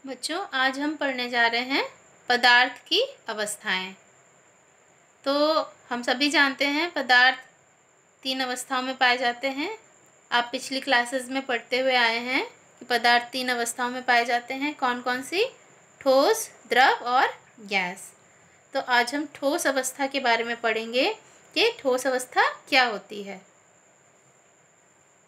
बच्चों, आज हम पढ़ने जा रहे हैं पदार्थ की अवस्थाएं। तो हम सभी जानते हैं पदार्थ 3 अवस्थाओं में पाए जाते हैं। आप पिछली क्लासेस में पढ़ते हुए आए हैं कि पदार्थ 3 अवस्थाओं में पाए जाते हैं। कौन कौन सी? ठोस, द्रव और गैस। तो आज हम ठोस अवस्था के बारे में पढ़ेंगे कि ठोस अवस्था क्या होती है।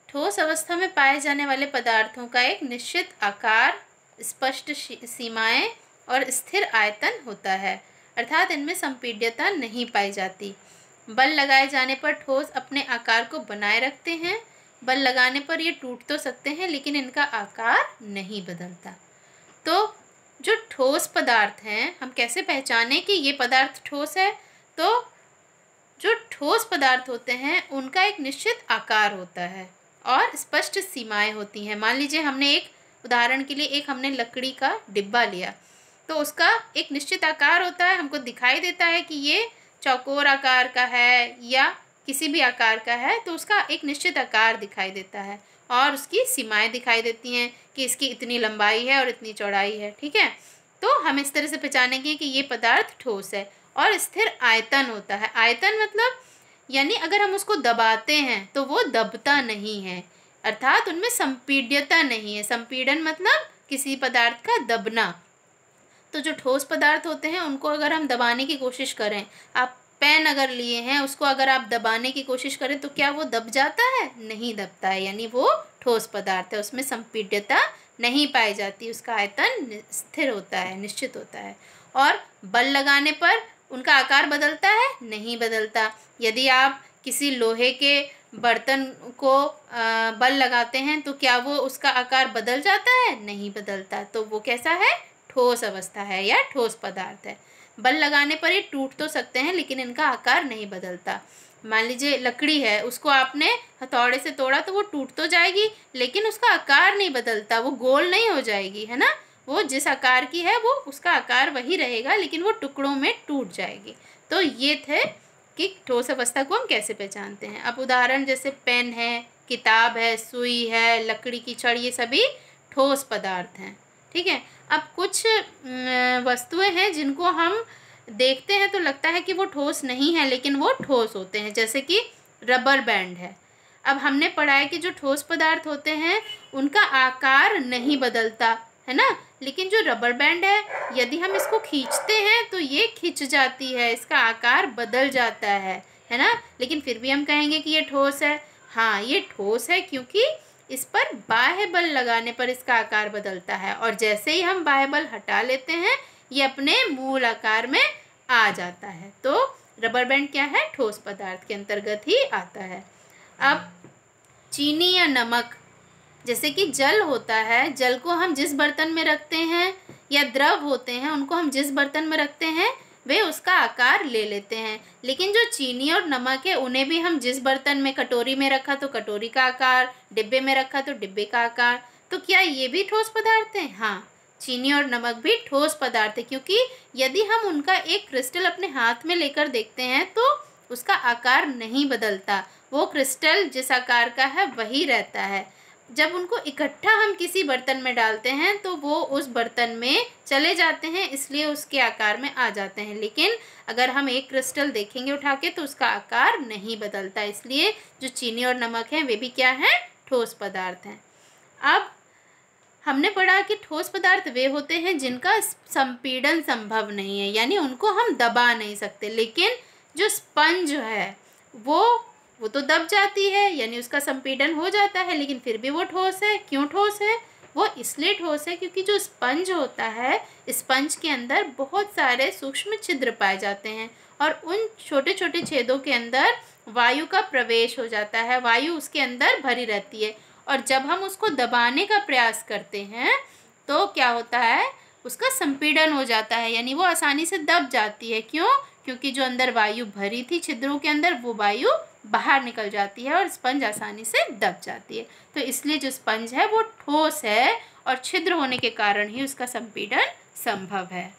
ठोस अवस्था में पाए जाने वाले पदार्थों का एक निश्चित आकार, स्पष्ट सीमाएं और स्थिर आयतन होता है, अर्थात इनमें संपीड्यता नहीं पाई जाती। बल लगाए जाने पर ठोस अपने आकार को बनाए रखते हैं। बल लगाने पर ये टूट तो सकते हैं, लेकिन इनका आकार नहीं बदलता। तो जो ठोस पदार्थ हैं, हम कैसे पहचाने कि ये पदार्थ ठोस है? तो जो ठोस पदार्थ होते हैं उनका एक निश्चित आकार होता है और स्पष्ट सीमाएं होती हैं। मान लीजिए हमने एक उदाहरण के लिए हमने लकड़ी का डिब्बा लिया, तो उसका एक निश्चित आकार होता है। हमको दिखाई देता है कि ये चौकोर आकार का है या किसी भी आकार का है, तो उसका एक निश्चित आकार दिखाई देता है और उसकी सीमाएं दिखाई देती हैं कि इसकी इतनी लंबाई है और इतनी चौड़ाई है। ठीक है, तो हम इस तरह से पहचानेंगे कि ये पदार्थ ठोस है। और स्थिर आयतन होता है। आयतन मतलब यानी अगर हम उसको दबाते हैं तो वो दबता नहीं है, अर्थात उनमें संपीड्यता नहीं है। संपीड़न मतलब किसी पदार्थ का दबना। तो जो ठोस पदार्थ होते हैं उनको अगर हम दबाने की कोशिश करें, आप पेन अगर लिए हैं उसको अगर आप दबाने की कोशिश करें तो क्या वो दब जाता है? नहीं दबता है, यानी वो ठोस पदार्थ है, उसमें संपीड्यता नहीं पाई जाती, उसका आयतन स्थिर होता है, निश्चित होता है। और बल लगाने पर उनका आकार बदलता है? नहीं बदलता। यदि आप किसी लोहे के बर्तन को बल लगाते हैं तो क्या वो उसका आकार बदल जाता है? नहीं बदलता। तो वो कैसा है? ठोस अवस्था है या ठोस पदार्थ है। बल लगाने पर ये टूट तो सकते हैं, लेकिन इनका आकार नहीं बदलता। मान लीजिए लकड़ी है, उसको आपने हथौड़े से तोड़ा तो वो टूट तो जाएगी, लेकिन उसका आकार नहीं बदलता, वो गोल नहीं हो जाएगी, है ना। वो जिस आकार की है वो उसका आकार वही रहेगा, लेकिन वो टुकड़ों में टूट जाएगी। तो ये थे कि ठोस अवस्था को हम कैसे पहचानते हैं। अब उदाहरण जैसे पेन है, किताब है, सुई है, लकड़ी की छड़, ये सभी ठोस पदार्थ हैं। ठीक है। अब कुछ वस्तुएं हैं जिनको हम देखते हैं तो लगता है कि वो ठोस नहीं है, लेकिन वो ठोस होते हैं, जैसे कि रबर बैंड है। अब हमने पढ़ा है कि जो ठोस पदार्थ होते हैं उनका आकार नहीं बदलता, है ना। लेकिन जो रबर बैंड है, यदि हम इसको खींचते हैं तो ये खिंच जाती है, इसका आकार बदल जाता है ना। लेकिन फिर भी हम कहेंगे कि ये ठोस है। हाँ, ये ठोस है क्योंकि इस पर बाह्य बल लगाने पर इसका आकार बदलता है, और जैसे ही हम बाह्य बल हटा लेते हैं ये अपने मूल आकार में आ जाता है। तो रबर बैंड क्या है? ठोस पदार्थ के अंतर्गत ही आता है। अब चीनी या नमक, जैसे कि जल होता है, जल को हम जिस बर्तन में रखते हैं, या द्रव होते हैं उनको हम जिस बर्तन में रखते हैं वे उसका आकार ले लेते हैं। लेकिन जो चीनी और नमक है उन्हें भी हम जिस बर्तन में, कटोरी में रखा तो कटोरी का आकार, डिब्बे में रखा तो डिब्बे का आकार। तो क्या ये भी ठोस पदार्थ हैं? हाँ, चीनी और नमक भी ठोस पदार्थ है, क्योंकि यदि हम उनका एक क्रिस्टल अपने हाथ में लेकर देखते हैं तो उसका आकार नहीं बदलता, वो क्रिस्टल जिस आकार का है वही रहता है। जब उनको इकट्ठा हम किसी बर्तन में डालते हैं तो वो उस बर्तन में चले जाते हैं, इसलिए उसके आकार में आ जाते हैं। लेकिन अगर हम एक क्रिस्टल देखेंगे उठा के तो उसका आकार नहीं बदलता, इसलिए जो चीनी और नमक हैं वे भी क्या हैं? ठोस पदार्थ हैं। अब हमने पढ़ा कि ठोस पदार्थ वे होते हैं जिनका संपीड़न संभव नहीं है, यानी उनको हम दबा नहीं सकते। लेकिन जो स्पंज है वो तो दब जाती है, यानी उसका संपीड़न हो जाता है, लेकिन फिर भी वो ठोस है। क्यों ठोस है? वो इसलिए ठोस है क्योंकि जो स्पंज होता है, स्पंज के अंदर बहुत सारे सूक्ष्म छिद्र पाए जाते हैं, और उन छोटे छोटे छेदों के अंदर वायु का प्रवेश हो जाता है, वायु उसके अंदर भरी रहती है। और जब हम उसको दबाने का प्रयास करते हैं तो क्या होता है? उसका संपीड़न हो जाता है, यानी वो आसानी से दब जाती है। क्यों? क्योंकि जो अंदर वायु भरी थी छिद्रों के अंदर, वो वायु बाहर निकल जाती है और स्पंज आसानी से दब जाती है। तो इसलिए जो स्पंज है वो ठोस है, और छिद्र होने के कारण ही उसका संपीड़न संभव है।